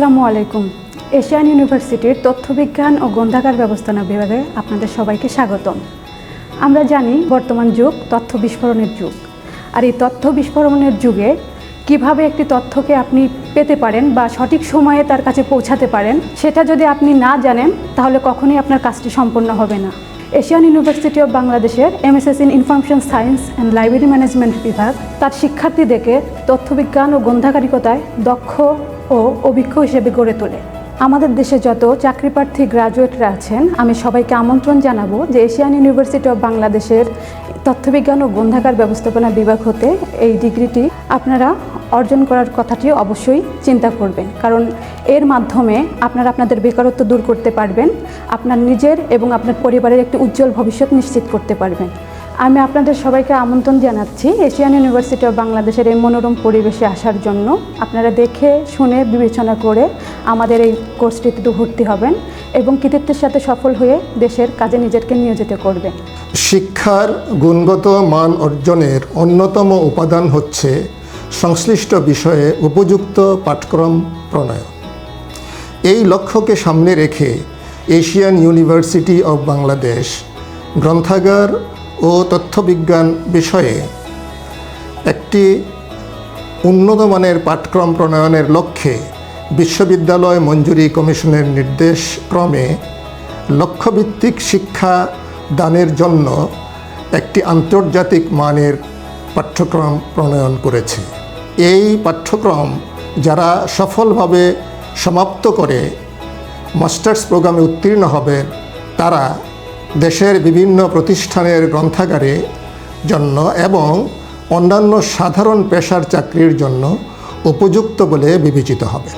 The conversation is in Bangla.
আসসালামু আলাইকুম। এশিয়ান ইউনিভার্সিটির তথ্যবিজ্ঞান ও গ্রন্থাগার ব্যবস্থাপনা বিভাগে আপনাদের সবাইকে স্বাগতম। আমরা জানি বর্তমান যুগ তথ্য বিস্ফোরণের যুগ, আর এই তথ্য বিস্ফোরণের যুগে কিভাবে একটি তথ্যকে আপনি পেতে পারেন বা সঠিক সময়ে তার কাছে পৌঁছাতে পারেন, সেটা যদি আপনি না জানেন তাহলে কখনোই আপনার কাজটি সম্পন্ন হবে না। এশিয়ান ইউনিভার্সিটি অব বাংলাদেশের MSc in information science and library management বিভাগ তার শিক্ষার্থীদেরকে তথ্যবিজ্ঞান ও গ্রন্থাগারিকতায় দক্ষ ও অভিজ্ঞ হিসেবে গড়ে তোলে। আমাদের দেশে যত চাকরিপ্রার্থী গ্রাজুয়েটরা আছেন, আমি সবাইকে আমন্ত্রণ জানাবো যে এশিয়ান ইউনিভার্সিটি অব বাংলাদেশের তথ্যবিজ্ঞান ও গ্রন্থাগার ব্যবস্থাপনা বিভাগ হতে এই ডিগ্রিটি আপনারা অর্জন করার কথাটি অবশ্যই চিন্তা করবেন, কারণ এর মাধ্যমে আপনারা আপনাদের বেকারত্ব দূর করতে পারবেন, আপনার নিজের এবং আপনার পরিবারের একটি উজ্জ্বল ভবিষ্যৎ নিশ্চিত করতে পারবেন। আমি আপনাদের সবাইকে আমন্ত্রণ জানাচ্ছি এশিয়ান ইউনিভার্সিটি অব বাংলাদেশের এই মনোরম পরিবেশে আসার জন্য। আপনারা দেখে শুনে বিবেচনা করে আমাদের এই কোর্সটিতে ভর্তি হবেন এবং কৃতিত্বের সাথে সফল হয়ে দেশের কাজে নিজেকে নিয়োজিত করবেন। শিক্ষার গুণগত মান অর্জনের অন্যতম উপাদান হচ্ছে সংশ্লিষ্ট বিষয়ে উপযুক্ত পাঠ্যক্রম প্রণয়ন। এই লক্ষ্যকে সামনে রেখে এশিয়ান ইউনিভার্সিটি অব বাংলাদেশ গ্রন্থাগার ও তথ্যবিজ্ঞান বিষয়ে একটি উন্নত মানের পাঠ্যক্রম প্রণয়নের লক্ষ্যে বিশ্ববিদ্যালয় মঞ্জুরি কমিশনের নির্দেশ ক্রমে লক্ষ্যভিত্তিক শিক্ষা দানের জন্য একটি আন্তর্জাতিক মানের পাঠ্যক্রম প্রণয়ন করেছে। এই পাঠ্যক্রম যারা সফলভাবে সমাপ্ত করে মাস্টার্স প্রোগ্রামে উত্তীর্ণ হবেন, তারা দেশের বিভিন্ন প্রতিষ্ঠানের গ্রন্থাগারে জন্য এবং অন্যান্য সাধারণ পেশার চাকরির জন্য উপযুক্ত বলে বিবেচিত হবে।